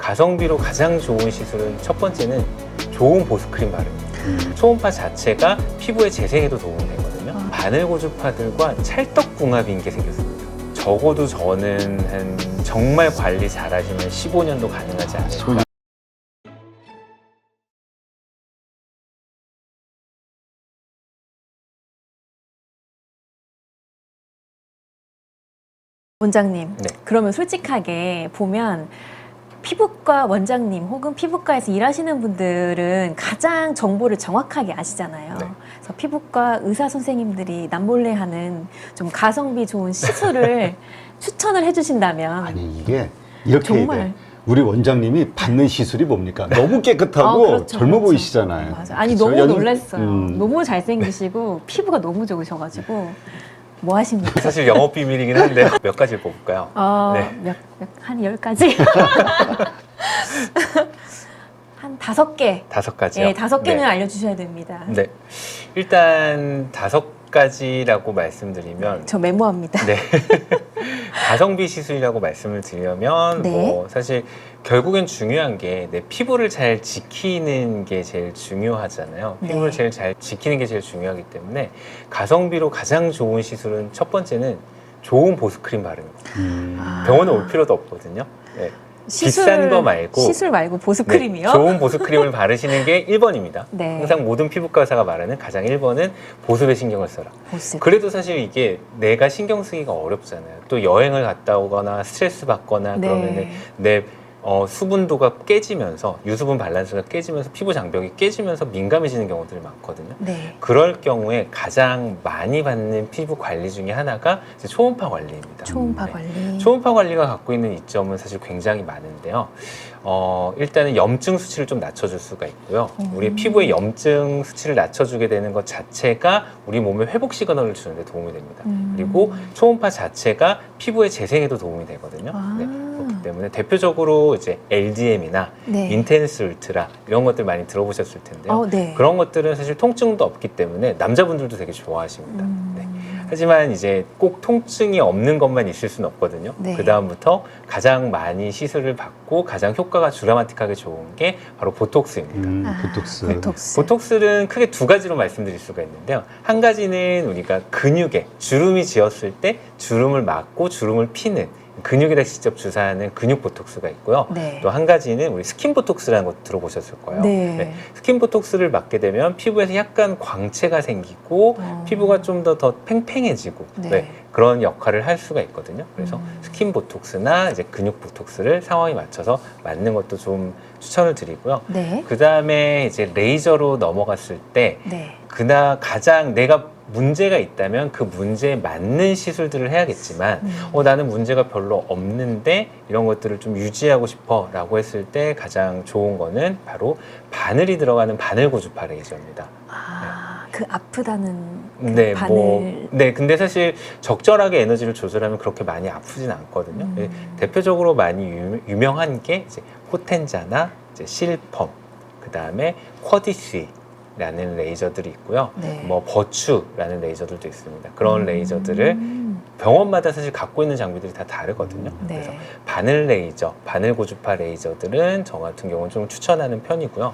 가성비로 가장 좋은 시술은 첫 번째는 좋은 보습크림 바릅니다. 초음파 자체가 피부의 재생에도 도움이 되거든요. 바늘 고주파들과 찰떡궁합인 게 생겼습니다. 적어도 저는 한 정말 관리 잘하시면 15년도 가능하지 않을까. 원장님, 네. 그러면 솔직하게 보면 피부과 원장님 혹은 피부과에서 일하시는 분들은 가장 정보를 정확하게 아시잖아요. 네. 그래서 피부과 의사 선생님들이 남몰래 하는 좀 가성비 좋은 시술을 추천을 해주신다면 아니 이게 이렇게 정말. 돼. 우리 원장님이 받는 시술이 뭡니까? 너무 깨끗하고 그렇죠, 젊어 그렇죠. 보이시잖아요. 맞아. 아니 그쵸? 너무 놀랐어요. 음. 너무 잘생기시고 피부가 너무 좋으셔가지고 뭐 하십니까? 사실 영업 비밀이긴 한데 몇 가지를 뽑을까요? 네. 한 10가지? 한 5개. 5가지요. 네, 5개는 네. 알려주셔야 됩니다. 네. 일단 5가지라고 말씀드리면 저 메모합니다. 네. 가성비 시술이라고 말씀을 드리면 네. 뭐 사실 결국엔 중요한 게 내 피부를 잘 지키는 게 제일 중요하잖아요. 네. 피부를 제일 잘 지키는 게 제일 중요하기 때문에 가성비로 가장 좋은 시술은 첫 번째는 좋은 보습크림 바릅니다. 병원에 올 필요도 없거든요. 네. 비싼 거 말고 시술 말고 보습크림이요? 네, 좋은 보습크림을 바르시는 게 1번입니다. 네. 항상 모든 피부과 의사가 말하는 가장 1번은 보습에 신경을 써라. 보습. 그래도 사실 이게 내가 신경 쓰기가 어렵잖아요. 또 여행을 갔다 오거나 스트레스 받거나 네. 그러면은 내 수분도가 깨지면서 유수분 밸런스가 깨지면서 피부 장벽이 깨지면서 민감해지는 경우들이 많거든요. 네. 그럴 경우에 가장 많이 받는 피부 관리 중에 하나가 이제 초음파 관리입니다. 초음파 네. 관리. 초음파 관리가 갖고 있는 이점은 사실 굉장히 많은데요. 일단은 염증 수치를 좀 낮춰줄 수가 있고요. 우리 피부의 염증 수치를 낮춰주게 되는 것 자체가 우리 몸에 회복 시그널을 주는데 도움이 됩니다. 그리고 초음파 자체가 피부의 재생에도 도움이 되거든요. 아. 네, 그렇기 때문에 대표적으로 이제 LDM이나 네. 인텐스 울트라 이런 것들 많이 들어보셨을 텐데요. 네. 그런 것들은 사실 통증도 없기 때문에 남자분들도 되게 좋아하십니다. 네. 하지만 이제 꼭 통증이 없는 것만 있을 수는 없거든요. 네. 그 다음부터 가장 많이 시술을 받고 가장 효과가 드라마틱하게 좋은 게 바로 보톡스입니다. 보톡스. 보톡스. 보톡스는 크게 2가지로 말씀드릴 수가 있는데요. 한 가지는 우리가 근육에 주름이 지었을 때 주름을 막고 주름을 피는 근육에다 직접 주사하는 근육 보톡스가 있고요. 네. 또 한 가지는 우리 스킨 보톡스라는 것도 들어보셨을 거예요. 네. 스킨 보톡스를 맞게 되면 피부에서 약간 광채가 생기고 피부가 좀 더 팽팽해지고 네. 그런 역할을 할 수가 있거든요. 그래서 스킨 보톡스나 이제 근육 보톡스를 상황에 맞춰서 맞는 것도 좀 추천을 드리고요. 네. 그 다음에 이제 레이저로 넘어갔을 때 네. 가장 내가 문제가 있다면 그 문제에 맞는 시술들을 해야겠지만 나는 문제가 별로 없는데 이런 것들을 좀 유지하고 싶어 라고 했을 때 가장 좋은 거는 바로 바늘이 들어가는 바늘 고주파 레이저입니다. 그 아프다는 그 네, 바늘. 근데 사실 적절하게 에너지를 조절하면 그렇게 많이 아프진 않거든요. 대표적으로 많이 유명한 게 이제 호텐자나 이제 실펌, 그 다음에 쿼디스 라는 레이저들이 있고요. 네. 뭐 버추라는 레이저들도 있습니다. 그런 레이저들을 병원마다 사실 갖고 있는 장비들이 다 다르거든요. 네. 그래서 바늘 레이저, 바늘 고주파 레이저들은 저 같은 경우는 좀 추천하는 편이고요.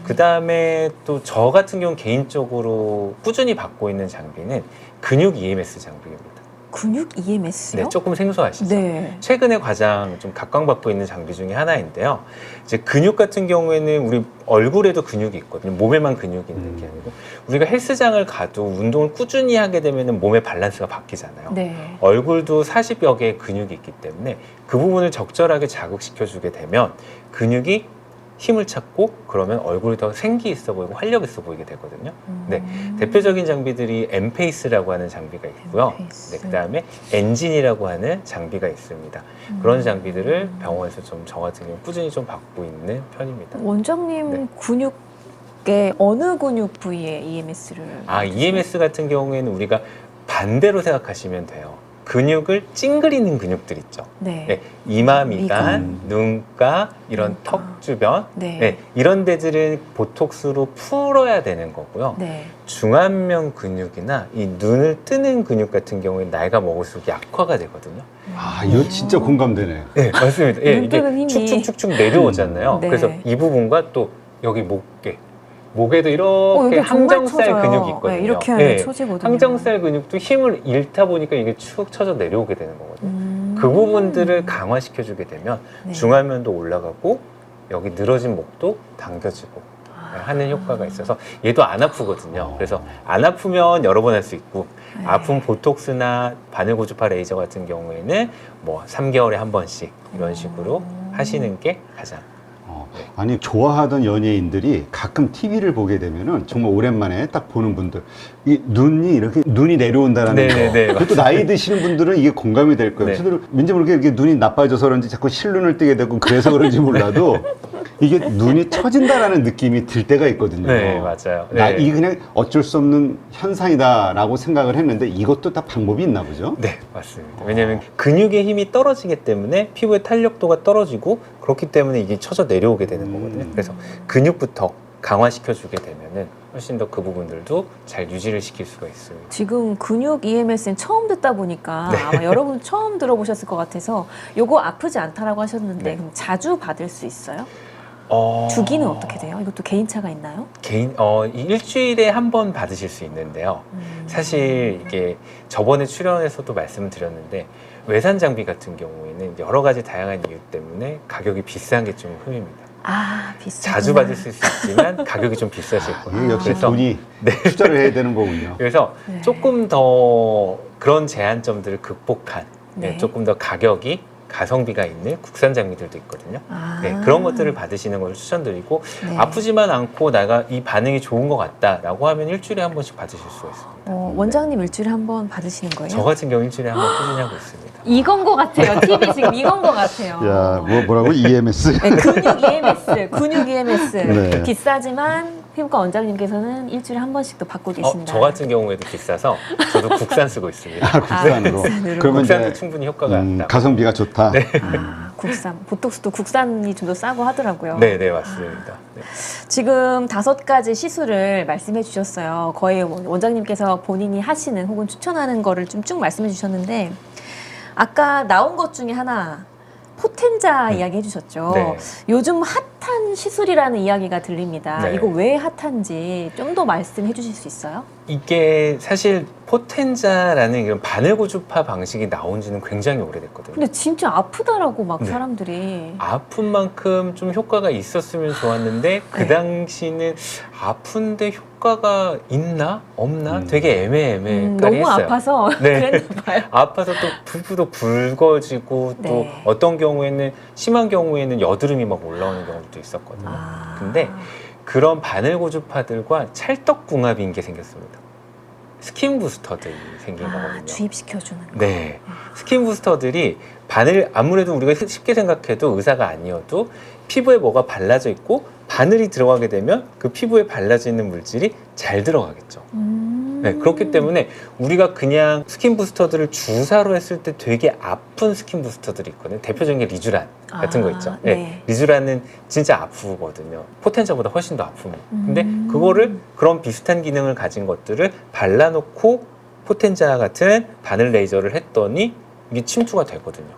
그 다음에 또 저 같은 경우 개인적으로 꾸준히 받고 있는 장비는 근육 EMS 장비입니다. 근육 EMS요? 네, 조금 생소하시죠? 네. 최근에 가장 좀 각광받고 있는 장비 중에 하나인데요. 이제 근육 같은 경우에는 우리 얼굴에도 근육이 있거든요. 몸에만 근육이 있는 게 아니고 우리가 헬스장을 가도 운동을 꾸준히 하게 되면 몸의 밸런스가 바뀌잖아요. 네. 얼굴도 40여 개의 근육이 있기 때문에 그 부분을 적절하게 자극시켜주게 되면 근육이 힘을 찾고 그러면 얼굴이 더 생기 있어 보이고 활력 있어 보이게 되거든요. 네, 대표적인 장비들이 엠페이스라고 하는 장비가 있고요. 엠페이스. 네, 그 다음에 엔진이라고 하는 장비가 있습니다. 그런 장비들을 병원에서 좀 저 같은 경우 꾸준히 좀 받고 있는 편입니다. 원장님 네. 근육의 어느 근육 부위에 EMS를? EMS 같은 경우에는 우리가 반대로 생각하시면 돼요. 근육을 찡그리는 근육들 있죠. 네. 네, 이마 미간, 미간. 눈가, 이런 눈가. 턱 주변, 네. 네, 이런 데들은 보톡스로 풀어야 되는 거고요. 네. 중안면 근육이나 이 눈을 뜨는 근육 같은 경우에 나이가 먹을수록 약화가 되거든요. 아, 이거 진짜 공감되네. 네, 맞습니다. 예, 눈 뜨는 이게 힘이. 축축축축 내려오잖아요. 네. 그래서 이 부분과 또 여기 목에도 이렇게 이게 정말 항정살 처져요. 근육이 있거든요. 네, 이렇게 하면 네, 처지거든요. 항정살 근육도 힘을 잃다 보니까 이게 축 처져 내려오게 되는 거거든요. 그 부분들을 강화시켜주게 되면 네. 중안면도 올라가고 여기 늘어진 목도 당겨지고 하는 효과가 있어서 얘도 안 아프거든요. 그래서 안 아프면 여러 번 할 수 있고 네. 아픈 보톡스나 바늘 고주파 레이저 같은 경우에는 뭐 3개월에 한 번씩 이런 식으로 하시는 게 가장 아니 좋아하던 연예인들이 가끔 TV를 보게 되면은 정말 오랜만에 딱 보는 분들 이 눈이 이렇게 눈이 내려온다는 네네네, 거. 그것도 나이 드시는 분들은 이게 공감이 될 거예요. 네. 저도 왠지 모르게 이렇게 눈이 나빠져서 그런지 자꾸 실눈을 뜨게 되고 그래서 그런지 몰라도 이게 눈이 처진다라는 느낌이 들 때가 있거든요. 네, 맞아요. 네. 이게 그냥 어쩔 수 없는 현상이다라고 생각을 했는데 이것도 다 방법이 있나 보죠? 네, 맞습니다. 왜냐하면 근육의 힘이 떨어지기 때문에 피부의 탄력도가 떨어지고 그렇기 때문에 이게 쳐져 내려오게 되는 거거든요. 그래서 근육부터 강화시켜주게 되면은 훨씬 더 그 부분들도 잘 유지를 시킬 수가 있습니다. 지금 근육 EMS는 처음 듣다 보니까 네. 아마 여러분 처음 들어보셨을 것 같아서 요거 아프지 않다라고 하셨는데 네. 그럼 자주 받을 수 있어요? 어... 주기는 어떻게 돼요? 이것도 개인차가 있나요? 이 일주일에 한 번 받으실 수 있는데요. 사실 이게 저번에 출연에서도 말씀을 드렸는데 외산 장비 같은 경우에는 여러 가지 다양한 이유 때문에 가격이 비싼 게 좀 흠입니다. 비싸. 자주 받을 수 있지만 가격이 좀 비싸실 거예요. 이게 역시 그래서 돈이 네. 투자를 해야 되는 거군요. 그래서 네. 조금 더 그런 제한점들을 극복한 네. 조금 더 가격이 가성비가 있는 국산 장비들도 있거든요. 네, 그런 것들을 받으시는 것을 추천드리고 네. 아프지만 않고 내가 이 반응이 좋은 것 같다라고 하면 일주일에 한 번씩 받으실 수가 있습니다. 원장님 일주일에 한 번 받으시는 거예요? 저 같은 경우 일주일에 한 번 꾸준히 하고 있습니다. 이건 것 같아요. TV 지금 이건 것 같아요. 야, 뭐라고 EMS? 네, 근육 EMS. 네. 비싸지만 피부과 원장님께서는 일주일에 한 번씩 또 받고 계신다. 저 같은 경우에도 비싸서 저도 국산 쓰고 있습니다. 국산으로. 국산으로. 그러면 국산도 이제 충분히 효과가 있다. 가성비가 좋다. 국산. 보톡스도 국산이 좀 더 싸고 하더라고요. 네, 네, 맞습니다. 네. 지금 5가지 시술을 말씀해 주셨어요. 거의 원장님께서 본인이 하시는 혹은 추천하는 거를 좀 쭉 말씀해 주셨는데 아까 나온 것 중에 하나 포텐자 이야기 해주셨죠. 네. 요즘 핫한 시술이라는 이야기가 들립니다. 네. 이거 왜 핫한지 좀 더 말씀해 주실 수 있어요? 이게 사실 포텐자라는 이런 바늘 고주파 방식이 나온 지는 굉장히 오래됐거든요. 근데 진짜 아프다라고 막 네. 사람들이. 아픈 만큼 좀 효과가 있었으면 좋았는데 그 네. 당시는 아픈데 효과가 있나 없나 되게 애매했어요. 너무 아파서 네. 그랬나 봐요. 아파서 또 피부도 붉어지고 또 네. 어떤 경우에는 심한 경우에는 여드름이 막 올라오는 경우도 있었거든요. 근데 그런 바늘 고주파들과 찰떡궁합인 게 생겼습니다. 스킨 부스터들이 생긴 거거든요. 주입시켜주는 거. 네. 스킨 부스터들이 바늘, 아무래도 우리가 쉽게 생각해도 의사가 아니어도 피부에 뭐가 발라져 있고 바늘이 들어가게 되면 그 피부에 발라져 있는 물질이 잘 들어가겠죠. 네, 그렇기 때문에 우리가 그냥 스킨 부스터들을 주사로 했을 때 되게 아픈 스킨 부스터들이 있거든요. 대표적인 게 리쥬란 같은 거 있죠. 네. 네. 리쥬란은 진짜 아프거든요. 포텐자보다 훨씬 더 아픕니다. 근데 그거를 그런 비슷한 기능을 가진 것들을 발라놓고 포텐자 같은 바늘 레이저를 했더니 이게 침투가 되거든요.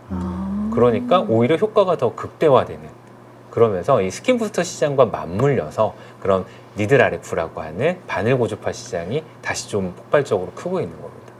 그러니까 오히려 효과가 더 극대화되는, 그러면서 이 스킨 부스터 시장과 맞물려서 그런 니들 RF라고 하는 바늘 고주파 시장이 다시 좀 폭발적으로 크고 있는 겁니다.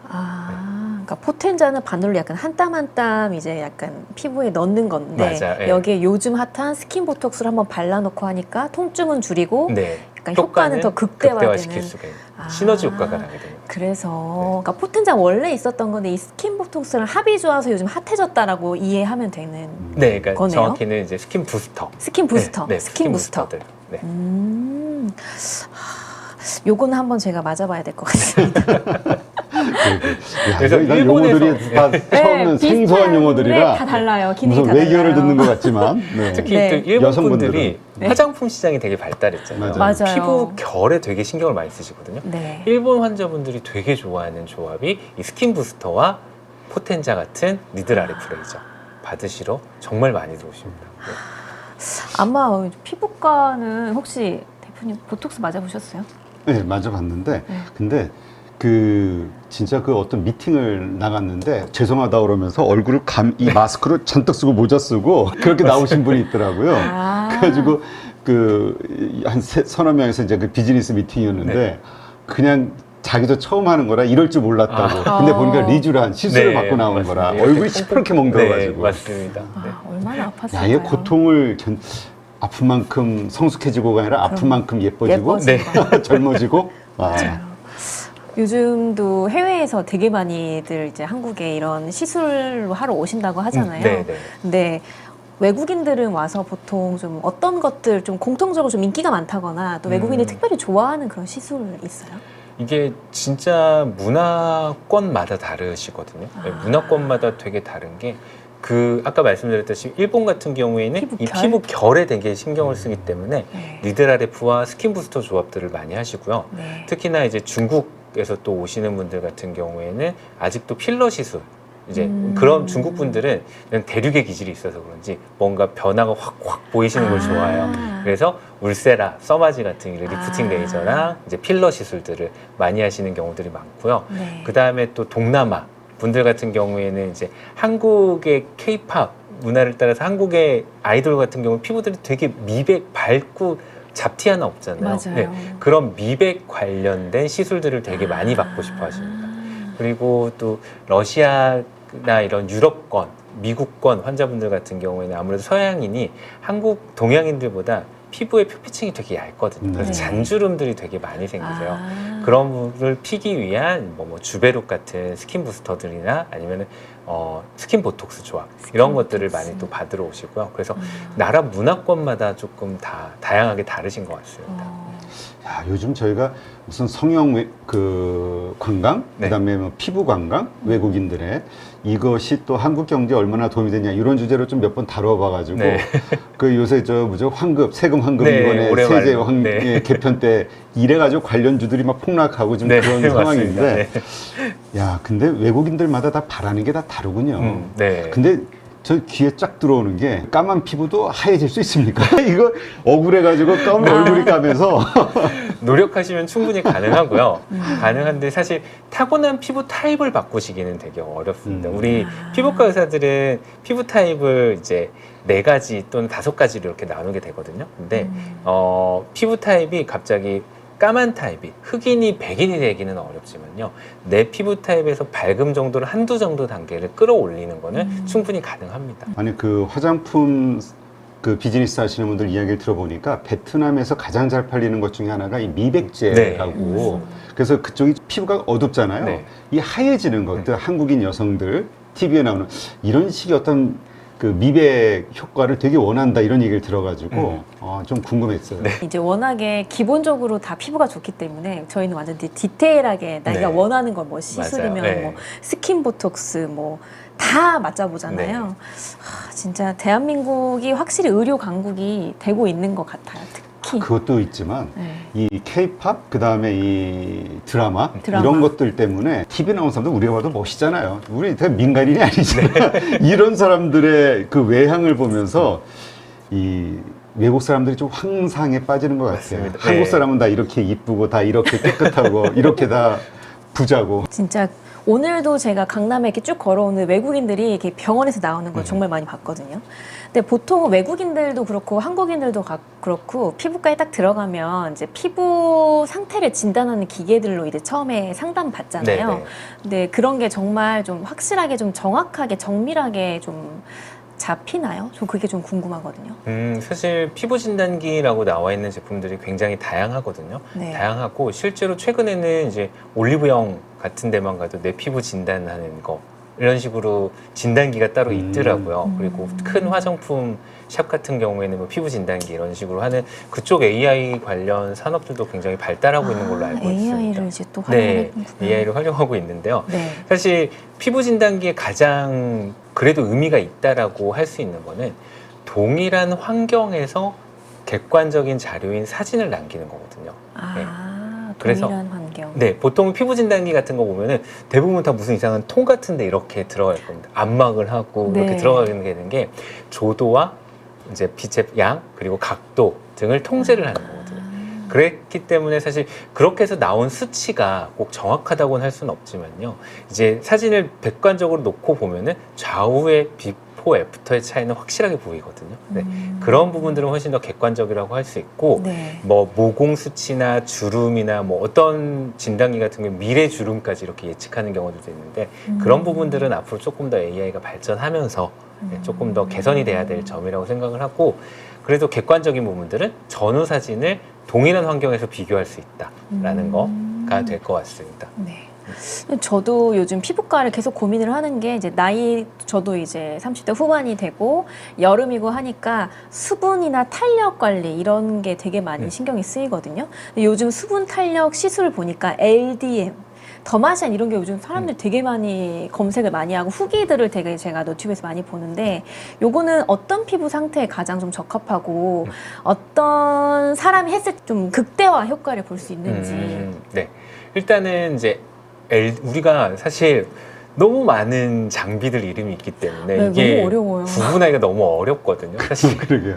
그러니까 포텐자는 바늘로 약간 한 땀 한 땀 이제 약간 피부에 넣는 건데 맞아요. 예. 여기에 요즘 핫한 스킨 보톡스를 한번 발라놓고 하니까 통증은 줄이고 네. 약간 효과는 더 극대화되는. 극대화시킬 수가 있는 시너지 효과가 나게 됩니다. 그래서 그러니까 포텐자 원래 있었던 건데 이 스킨 보톡스랑 합이 좋아서 요즘 핫해졌다라고 이해하면 되는 네, 그러니까 거네요. 정확히는 이제 스킨 부스터. 스킨 부스터. 네, 네, 스킨 부스터. 부스터들. 네. 요거는 한번 제가 맞아봐야 될 것 같습니다. 그래서 난 일본에서 용어들이 다 처음은 네, 생소한 비슷한데 용어들이라 다 달라요. 기능이 무슨 다 외계어를 달라요. 듣는 것 같지만 네. 특히 네. 또 일본 여성분들은. 분들이 네. 화장품 시장이 되게 발달했잖아요. 맞아요. 피부 결에 되게 신경을 많이 쓰시거든요. 네. 일본 환자분들이 되게 좋아하는 조합이 이 스킨 부스터와 포텐자 같은 니들 아리프레이저 받으시러 정말 많이 들어오십니다. 네. 아마 피부과는 혹시 대표님 보톡스 맞아보셨어요? 네, 맞아봤는데 네. 근데 진짜 어떤 미팅을 나갔는데 죄송하다 그러면서 얼굴을 이 마스크를 잔뜩 쓰고 모자 쓰고 그렇게 나오신 분이 있더라고요. 아. 그래가지고 한 서너 명에서 이제 그 비즈니스 미팅이었는데 네. 그냥 자기도 처음 하는 거라 이럴 줄 몰랐다고. 아. 근데 보니까 리쥬란 시술을 네, 받고 나온 맞습니다. 거라 이렇게 얼굴이 시퍼렇게 멍들어가지고. 네, 맞습니다. 네. 아, 얼마나 아팠을까요? 야, 이 고통을 아픈 만큼 성숙해지고가 아니라 아픈 만큼 예뻐지고 예뻐지고. 네. 젊어지고. 아. 요즘도 해외에서 되게 많이들 이제 한국에 이런 시술로 하러 오신다고 하잖아요. 네, 네. 근데 외국인들은 와서 보통 좀 어떤 것들 좀 공통적으로 좀 인기가 많다거나 또 외국인이 특별히 좋아하는 그런 시술 있어요? 이게 진짜 문화권마다 다르시거든요. 네, 아. 문화권마다 되게 다른 게 아까 말씀드렸듯이 일본 같은 경우에는 이 피부결? 피부 결에 되게 신경을 쓰기 때문에 네. 니들 RF와 스킨 부스터 조합들을 많이 하시고요. 네. 특히나 이제 중국에서 또 오시는 분들 같은 경우에는 아직도 필러 시술 이제 그런 중국 분들은 그냥 대륙의 기질이 있어서 그런지 뭔가 변화가 확 보이시는 걸 좋아해요. 그래서 울세라, 써마지 같은 이런 리프팅 아. 레이저랑 이제 필러 시술들을 많이 하시는 경우들이 많고요. 네. 그 다음에 또 동남아 분들 같은 경우에는 이제 한국의 K-팝 문화를 따라서 한국의 아이돌 같은 경우 피부들이 되게 미백 밝고 잡티 하나 없잖아요. 맞아요. 그런 미백 관련된 시술들을 되게 많이 받고 싶어 하십니다. 그리고 또 러시아나 이런 유럽권, 미국권 환자분들 같은 경우에는 아무래도 서양인이 한국 동양인들보다 피부의 표피층이 되게 얇거든요. 그래서 네. 잔주름들이 되게 많이 생기세요. 아. 그런 부분을 피기 위한 뭐 주베룩 같은 스킨 부스터들이나 아니면은 스킨 보톡스 조합 이런 것들을 보톡스. 많이 또 받으러 오시고요. 그래서 나라 문화권마다 조금 다양하게 다르신 것 같습니다. 야, 요즘 저희가 무슨 성형 관광, 네. 그다음에 뭐 피부 관광, 외국인들의 이것이 또 한국 경제에 얼마나 도움이 되냐 이런 주제로 좀 몇 번 다뤄봐가지고 네. 요새 세금 환급 네, 이번에 올해 세제 말로. 네. 개편 때 이래가지고 관련주들이 막 폭락하고 지금 네, 그런 맞습니다. 상황인데, 네. 야, 근데 외국인들마다 다 바라는 게 다 다르군요. 네. 근데 저 귀에 쫙 들어오는 게 까만 피부도 하얘질 수 있습니까? 이거 억울해가지고 까만 얼굴이 까매서 노력하시면 충분히 가능하고요. 가능한데 사실 타고난 피부 타입을 바꾸시기는 되게 어렵습니다. 우리 피부과 의사들은 피부 타입을 이제 4가지 또는 5가지로 이렇게 나누게 되거든요. 근데 피부 타입이 갑자기 까만 타입이 흑인이 백인이 되기는 어렵지만요. 내 피부 타입에서 밝음 정도를 한두 정도 단계를 끌어올리는 거는 충분히 가능합니다. 아니 화장품 비즈니스 하시는 분들 이야기를 들어보니까 베트남에서 가장 잘 팔리는 것 중에 하나가 이 미백제라고. 그래서 그쪽이 피부가 어둡잖아요. 네. 이 하얘지는 것들 한국인 여성들 TV에 나오는 이런 식의 어떤 미백 효과를 되게 원한다 이런 얘기를 들어가지고 좀 궁금했어요. 네. 이제 워낙에 기본적으로 다 피부가 좋기 때문에 저희는 완전 디테일하게 내가 네. 원하는 거 뭐 시술이면 맞아요. 네. 뭐 스킨 보톡스 뭐 다 맞아보잖아요. 네. 진짜 대한민국이 확실히 의료 강국이 되고 있는 것 같아요. 특히. 그것도 있지만 네. 이 K-팝 그다음에 이 드라마 드라마. 이런 것들 때문에 TV 나온 사람들 우리가 봐도 멋있잖아요. 우리 되게 민간인이 아니잖아요. 이런 사람들의 그 외향을 보면서 이 외국 사람들이 좀 황상에 빠지는 것 같아요. 맞습니다. 한국 네. 사람은 다 이렇게 이쁘고 다 이렇게 깨끗하고 이렇게 다 부자고. 진짜 오늘도 제가 강남에 이렇게 쭉 걸어오는 외국인들이 이렇게 병원에서 나오는 걸 정말 많이 봤거든요. 근데 보통 외국인들도 그렇고 한국인들도 그렇고 피부과에 딱 들어가면 이제 피부 상태를 진단하는 기계들로 이제 처음에 상담 받잖아요. 네, 네. 근데 그런 게 정말 좀 확실하게 좀 정확하게 정밀하게 좀 잡히나요? 저 그게 좀 궁금하거든요. 사실 피부 진단기라고 나와 있는 제품들이 굉장히 다양하거든요. 네. 다양하고 실제로 최근에는 이제 올리브영 같은 데만 가도 내 피부 진단하는 거 이런 식으로 진단기가 따로 있더라고요. 그리고 큰 화장품 샵 같은 경우에는 뭐 피부 진단기 이런 식으로 하는 그쪽 AI 관련 산업들도 굉장히 발달하고 있는 걸로 알고 있습니다. AI를 이제 또 네, 활용했군요. AI를 활용하고 있는데요. 네. 사실 피부 진단기에 가장 그래도 의미가 있다라고 할 수 있는 거는 동일한 환경에서 객관적인 자료인 사진을 남기는 거거든요. 아, 그래서 동일한 환경. 경우. 네, 보통 피부 진단기 같은 거 보면은 대부분 다 무슨 이상한 통 같은데 이렇게 들어갈 겁니다. 압막을 하고 네. 이렇게 들어가게 되는 게 조도와 이제 빛의 양 그리고 각도 등을 통제를 하는 거거든요. 그랬기 때문에 사실 그렇게 해서 나온 수치가 꼭 정확하다고는 할 수는 없지만요. 이제 사진을 백관적으로 놓고 보면은 좌우의 비포 애프터의 차이는 확실하게 보이거든요. 네. 그런 부분들은 훨씬 더 객관적이라고 할 수 있고, 네. 뭐 모공 수치나 주름이나 뭐 어떤 진단기 같은 경우 미래 주름까지 이렇게 예측하는 경우들도 있는데 그런 부분들은 앞으로 조금 더 AI가 발전하면서 조금 더 개선이 돼야 될 점이라고 생각을 하고, 그래도 객관적인 부분들은 전후 사진을 동일한 환경에서 비교할 수 있다라는 거가 될 것 같습니다. 네. 저도 요즘 피부과를 계속 고민을 하는 게 이제 저도 이제 30대 후반이 되고 여름이고 하니까 수분이나 탄력 관리 이런 게 되게 많이 신경이 쓰이거든요. 근데 요즘 수분 탄력 시술 보니까 LDM 더마시안 이런 게 요즘 사람들 되게 많이 검색을 많이 하고 후기들을 되게 제가 너튜브에서 많이 보는데 요거는 어떤 피부 상태에 가장 좀 적합하고 어떤 사람이 했을 때 좀 극대화 효과를 볼 수 있는지. 네. 일단은 이제 우리가 사실 너무 많은 장비들 이름이 있기 때문에 네, 이게 너무 어려워요. 구분하기가 너무 어렵거든요. 사실 그러게요.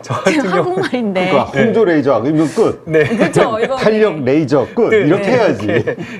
저 같은 경우 한국말인데. 그러니까 홍조 레이저 아니면 끝. 네. 그렇죠. 이거 탄력 레이저 끝. 네, 이렇게 네. 해야지.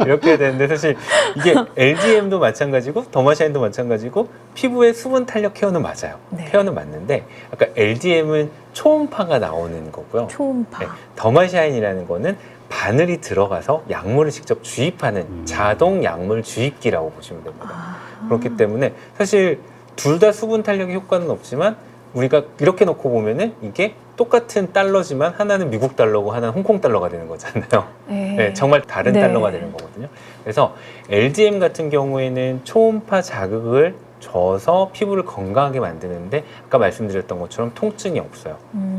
이렇게 해야 되는데 사실 이게 LDM도 마찬가지고 더마샤인도 마찬가지고 피부의 수분 탄력 케어는 맞아요. 네. 케어는 맞는데 아까 LDM은 초음파가 나오는 거고요. 초음파. 네, 더마샤인이라는 거는 바늘이 들어가서 약물을 직접 주입하는 자동 약물 주입기라고 보시면 됩니다. 그렇기 때문에 사실 둘 다 수분 탄력 효과는 없지만 우리가 이렇게 놓고 보면은 이게 똑같은 달러지만 하나는 미국 달러고 하나는 홍콩 달러가 되는 거잖아요. 네, 정말 다른 네. 달러가 되는 거거든요. 그래서 LDM 같은 경우에는 초음파 자극을 줘서 피부를 건강하게 만드는데 아까 말씀드렸던 것처럼 통증이 없어요.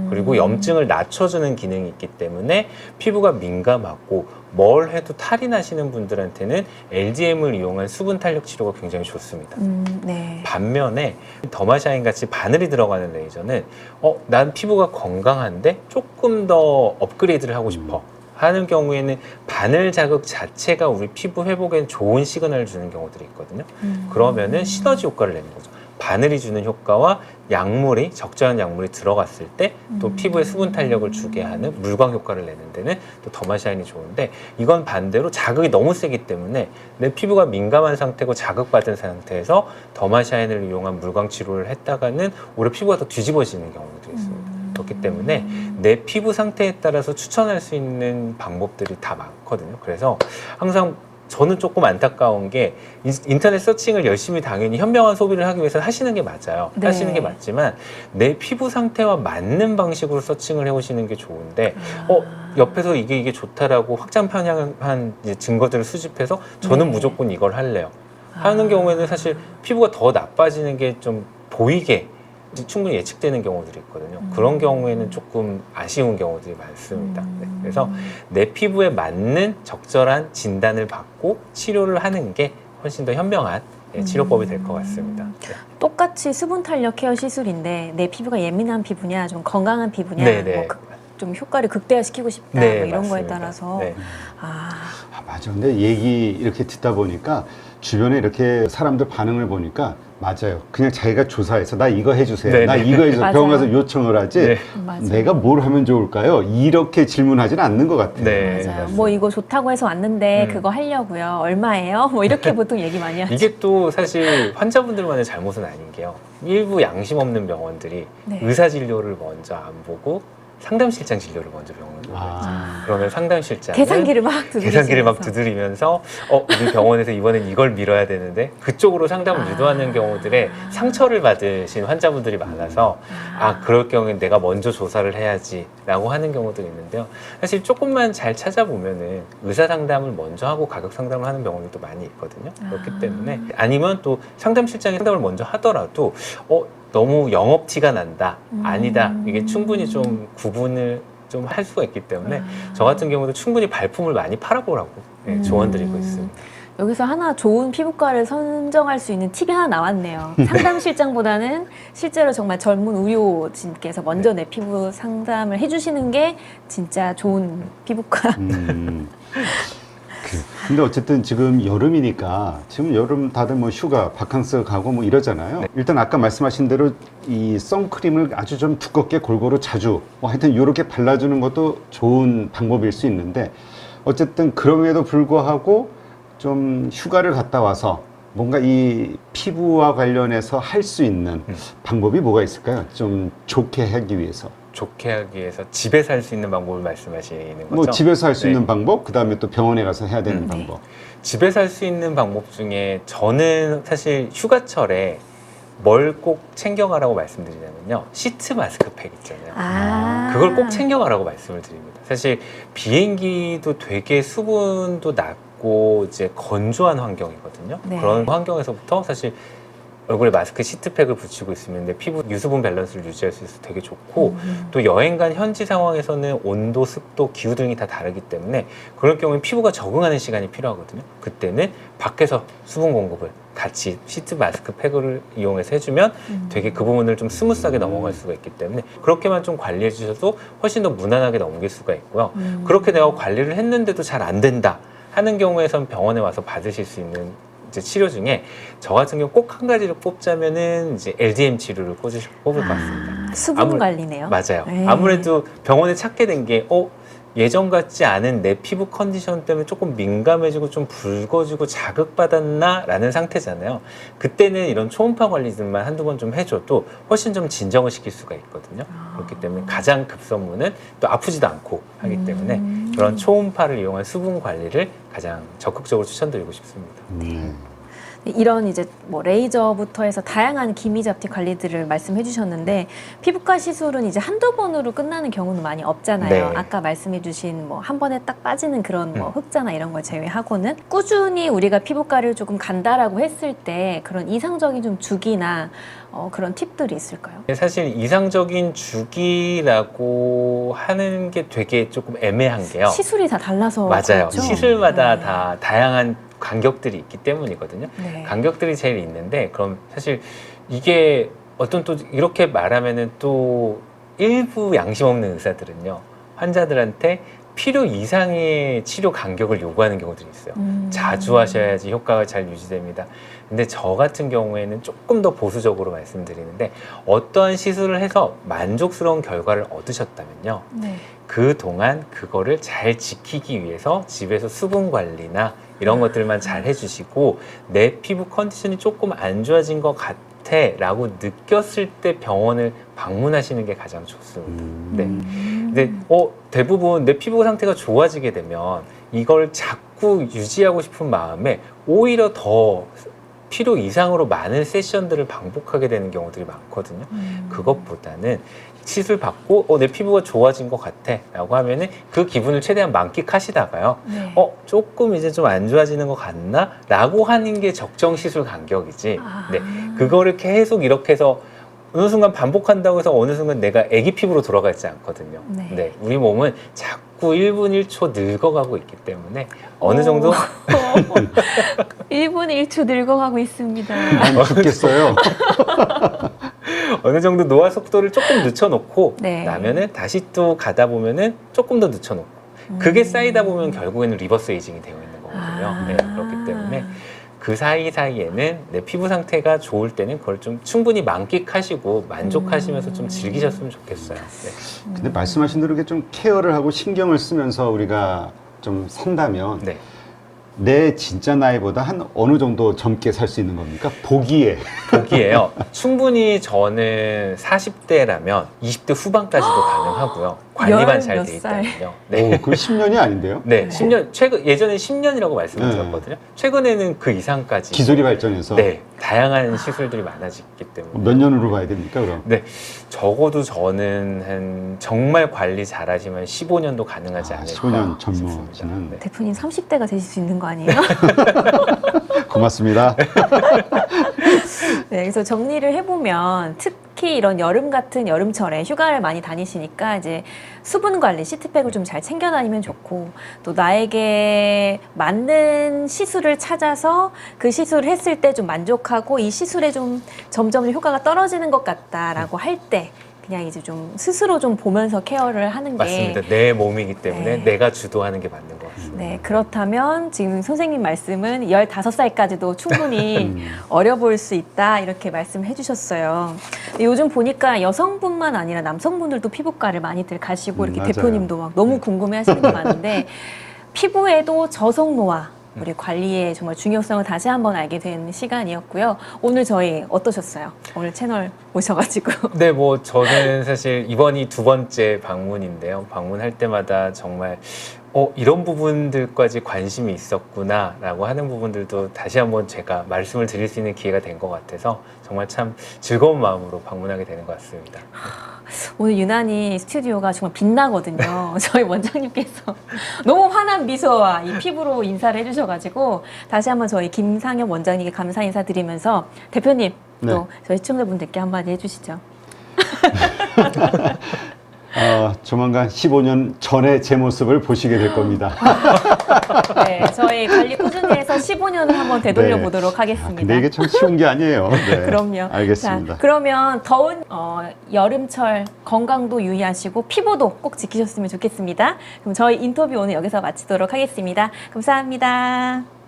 그리고 염증을 낮춰주는 기능이 있기 때문에 피부가 민감하고 뭘 해도 탈이 나시는 분들한테는 LDM을 이용한 수분 탄력 치료가 굉장히 좋습니다. 네. 반면에 더마샤인 같이 바늘이 들어가는 레이저는 난 피부가 건강한데 조금 더 업그레이드를 하고 싶어 하는 경우에는 바늘 자극 자체가 우리 피부 회복에 좋은 시그널을 주는 경우들이 있거든요. 그러면은 시너지 효과를 내는 거죠. 바늘이 주는 효과와 적절한 약물이 들어갔을 때 또 피부에 수분 탄력을 주게 하는 물광 효과를 내는 데는 또 더마샤인이 좋은데, 이건 반대로 자극이 너무 세기 때문에 내 피부가 민감한 상태고 자극받은 상태에서 더마샤인을 이용한 물광 치료를 했다가는 오히려 피부가 더 뒤집어지는 경우들이 있습니다. 그렇기 때문에 내 피부 상태에 따라서 추천할 수 있는 방법들이 다 많거든요. 그래서 항상 저는 조금 안타까운 게 인터넷 서칭을 열심히 당연히 현명한 소비를 하기 위해서 하시는 게 맞아요. 네. 하시는 게 맞지만 내 피부 상태와 맞는 방식으로 서칭을 해오시는 게 좋은데 옆에서 이게 좋다라고 확장 편향한 이제 증거들을 수집해서 저는 네. 무조건 이걸 할래요 하는 경우에는 사실 피부가 더 나빠지는 게 좀 보이게 충분히 예측되는 경우들이 있거든요. 그런 경우에는 조금 아쉬운 경우들이 많습니다. 네. 그래서 내 피부에 맞는 적절한 진단을 받고 치료를 하는 게 훨씬 더 현명한 치료법이 될 것 같습니다. 네. 똑같이 수분 탄력 케어 시술인데 내 피부가 예민한 피부냐 좀 건강한 피부냐 네네. 뭐 좀 효과를 극대화시키고 싶다 네, 뭐 이런 거에 맞습니다. 따라서 네. 맞아. 근데 얘기 이렇게 듣다 보니까 주변에 이렇게 사람들 반응을 보니까 맞아요. 그냥 자기가 조사해서 나 이거 해주세요. 네네. 나 이거 해주세요. 맞아요. 병원 가서 요청을 하지. 네. 맞아요. 내가 뭘 하면 좋을까요? 이렇게 질문하지는 않는 것 같아요. 네. 맞아요. 맞습니다. 뭐 이거 좋다고 해서 왔는데 그거 하려고요. 얼마예요? 뭐 이렇게 보통 얘기 많이 하죠. 이게 또 사실 환자분들만의 잘못은 아닌 게요. 일부 양심 없는 병원들이 네. 의사 진료를 먼저 안 보고 상담실장 진료를 먼저 병원에 보내죠. 그러면 상담실장은 계산기를 막 두드리면서 우리 병원에서 이번엔 이걸 밀어야 되는데 그쪽으로 상담을 유도하는 경우들에 상처를 받으신 환자분들이 많아서 그럴 경우엔 내가 먼저 조사를 해야지라고 하는 경우도 있는데요. 사실 조금만 잘 찾아보면은 의사 상담을 먼저 하고 가격 상담을 하는 병원도 많이 있거든요. 그렇기 때문에 아니면 또 상담실장이 상담을 먼저 하더라도 너무 영업 티가 난다, 아니다, 이게 충분히 좀 구분을 좀 할 수가 있기 때문에 저 같은 경우도 충분히 발품을 많이 팔아보라고 조언드리고 있습니다. 여기서 하나 좋은 피부과를 선정할 수 있는 팁이 하나 나왔네요. 상담실장보다는 실제로 정말 전문 의료진께서 먼저 내 피부 상담을 해주시는 게 진짜 좋은 피부과. 근데 어쨌든 지금 여름이니까 지금 여름 다들 뭐 휴가, 바캉스 가고 뭐 이러잖아요. 일단 아까 말씀하신 대로 이 선크림을 아주 좀 두껍게 골고루 자주 뭐 하여튼 이렇게 발라주는 것도 좋은 방법일 수 있는데 어쨌든 그럼에도 불구하고 좀 휴가를 갔다 와서 뭔가 이 피부와 관련해서 할 수 있는 방법이 뭐가 있을까요? 좀 좋게 하기 위해서. 좋게 하기 위해서 집에서 할 수 있는 방법을 말씀하시는 거죠? 뭐 집에서 할 수 네. 있는 방법, 그 다음에 또 병원에 가서 해야 되는 방법. 집에서 할 수 있는 방법 중에 저는 사실 휴가철에 뭘 꼭 챙겨가라고 말씀드리냐면요. 시트 마스크팩 있잖아요. 아. 그걸 꼭 챙겨가라고 말씀을 드립니다. 사실 비행기도 되게 수분도 낮고 이제 건조한 환경이거든요. 네. 그런 환경에서부터 사실 얼굴에 마스크 시트팩을 붙이고 있으면 내 피부 유수분 밸런스를 유지할 수 있어서 되게 좋고 또 여행 간 현지 상황에서는 온도, 습도, 기후 등이 다 다르기 때문에 그럴 경우에 피부가 적응하는 시간이 필요하거든요. 그때는 밖에서 수분 공급을 같이 시트 마스크팩을 이용해서 해주면 되게 그 부분을 좀 스무스하게 넘어갈 수가 있기 때문에 그렇게만 좀 관리해 주셔도 훨씬 더 무난하게 넘길 수가 있고요. 그렇게 내가 관리를 했는데도 잘 안 된다 하는 경우에선 병원에 와서 받으실 수 있는 이제 치료 중에 저 같은 경우 꼭 한 가지를 꼽자면은 이제 LDM 치료를 꼽을 것 같습니다. 수분 관리네요. 맞아요. 네. 아무래도 병원에 찾게 된 게 예전 같지 않은 내 피부 컨디션 때문에 조금 민감해지고 좀 붉어지고 자극받았나 라는 상태잖아요. 그때는 이런 초음파 관리들만 한두 번 좀 해줘도 훨씬 좀 진정을 시킬 수가 있거든요. 그렇기 때문에 가장 급선무는 또 아프지도 않고 하기 때문에 그런 초음파를 이용한 수분 관리를 가장 적극적으로 추천드리고 싶습니다. 이런 이제 뭐 레이저부터 해서 다양한 기미 잡티 관리들을 말씀해 주셨는데 피부과 시술은 이제 한두 번으로 끝나는 경우는 많이 없잖아요. 네. 아까 말씀해 주신 뭐 한 번에 딱 빠지는 그런 뭐 흑자나 이런 걸 제외하고는 꾸준히 우리가 피부과를 조금 간다라고 했을 때 그런 이상적인 좀 주기나 그런 팁들이 있을까요? 사실 이상적인 주기라고 하는 게 되게 조금 애매한 게요. 시술이 다 달라서 맞아요. 그렇죠? 시술마다 네. 다 다양한 간격들이 있기 때문이거든요. 네. 간격들이 제일 있는데 그럼 사실 이게 어떤 또 이렇게 말하면은 또 일부 양심 없는 의사들은요 환자들한테 필요 이상의 치료 간격을 요구하는 경우들이 있어요. 자주 하셔야지 효과가 잘 유지됩니다. 근데 저 같은 경우에는 조금 더 보수적으로 말씀드리는데 어떠한 시술을 해서 만족스러운 결과를 얻으셨다면요. 네. 그동안 그거를 잘 지키기 위해서 집에서 수분 관리나 이런 것들만 잘 해주시고 내 피부 컨디션이 조금 안 좋아진 것 같아 라고 느꼈을 때 병원을 방문하시는 게 가장 좋습니다. 네. 근데 대부분 내 피부 상태가 좋아지게 되면 이걸 자꾸 유지하고 싶은 마음에 오히려 더 필요 이상으로 많은 세션들을 반복하게 되는 경우들이 많거든요. 그것보다는 시술 받고 내 피부가 좋아진 것 같아 라고 하면은 그 기분을 최대한 만끽하시다가요. 네. 조금 이제 좀 안 좋아지는 것 같나? 라고 하는 게 적정 시술 간격이지. 네. 그거를 계속 이렇게 해서 어느 순간 반복한다고 해서 어느 순간 내가 애기 피부로 돌아가지 않거든요. 네. 우리 몸은 자꾸 1분 1초 늙어가고 있기 때문에 어느 정도 1분 1초 늙어가고 있습니다. 안 죽겠어요. 어느 정도 노화 속도를 조금 늦춰놓고 네. 나면은 다시 또 가다 보면은 조금 더 늦춰놓고 그게 쌓이다 보면 결국에는 리버스 에이징이 되어 있는 거거든요. 네, 그렇기 때문에 그 사이사이에는 내 피부 상태가 좋을 때는 그걸 좀 충분히 만끽하시고 만족하시면서 좀 즐기셨으면 좋겠어요. 네. 근데 말씀하신 대로 이렇게 좀 케어를 하고 신경을 쓰면서 우리가 좀 산다면 네. 내 진짜 나이보다 한 어느 정도 젊게 살 수 있는 겁니까? 보기에. 보기에요. 충분히 저는 40대라면 20대 후반까지도 가능하고요. 관리만 잘 몇 돼 살? 있다면요. 네. 그 10년이 아닌데요? 네, 10년 예전에 10년이라고 말씀을 네. 드렸거든요. 최근에는 그 이상까지 기술이 발전해서 네, 다양한 시술들이 많아졌기 때문에 몇 년으로 봐야 됩니까, 그럼? 네, 적어도 저는 한 정말 관리 잘하시면 15년도 가능하지 않을까 15년 싶습니다. 젊어지는. 네. 대표님 30대가 되실 수 있는 거 아니에요? 고맙습니다. 네, 그래서 정리를 해보면 특히 이런 여름 같은 여름철에 휴가를 많이 다니시니까 이제 수분 관리, 시트팩을 좀 잘 챙겨 다니면 좋고 또 나에게 맞는 시술을 찾아서 그 시술을 했을 때 좀 만족하고 이 시술에 좀 점점 효과가 떨어지는 것 같다라고 할 때 그냥 이제 좀 스스로 좀 보면서 케어를 하는 게 맞습니다. 내 몸이기 때문에 네. 내가 주도하는 게 맞는 것 같습니다. 네, 그렇다면 지금 선생님 말씀은 15살까지도 충분히 어려 보일 수 있다 이렇게 말씀해 주셨어요. 근데 요즘 보니까 여성분만 아니라 남성분들도 피부과를 많이들 가시고 이렇게 맞아요. 대표님도 막 너무 궁금해 하시는 게 많은데 피부에도 저속 노화 우리 관리의 정말 중요성을 다시 한번 알게 된 시간이었고요. 오늘 저희 어떠셨어요? 오늘 채널 오셔가지고. 네, 뭐 저는 사실 이번이 2번째 방문인데요. 방문할 때마다 정말 이런 부분들까지 관심이 있었구나라고 하는 부분들도 다시 한번 제가 말씀을 드릴 수 있는 기회가 된 것 같아서 정말 참 즐거운 마음으로 방문하게 되는 것 같습니다. 오늘 유난히 스튜디오가 정말 빛나거든요. 저희 원장님께서 너무 환한 미소와 이 피부로 인사를 해주셔가지고 다시 한번 저희 김상엽 원장님께 감사 인사드리면서 대표님 네. 또 저희 시청자분들께 한마디 해주시죠. 조만간 15년 전의 제 모습을 보시게 될 겁니다. 네, 저희 관리 꾸준히 해서 15년을 한번 되돌려 보도록 하겠습니다. 근데 이게 참 쉬운 게 아니에요. 네. 그럼요. 알겠습니다. 자, 그러면 더운 여름철 건강도 유의하시고 피부도 꼭 지키셨으면 좋겠습니다. 그럼 저희 인터뷰 오늘 여기서 마치도록 하겠습니다. 감사합니다.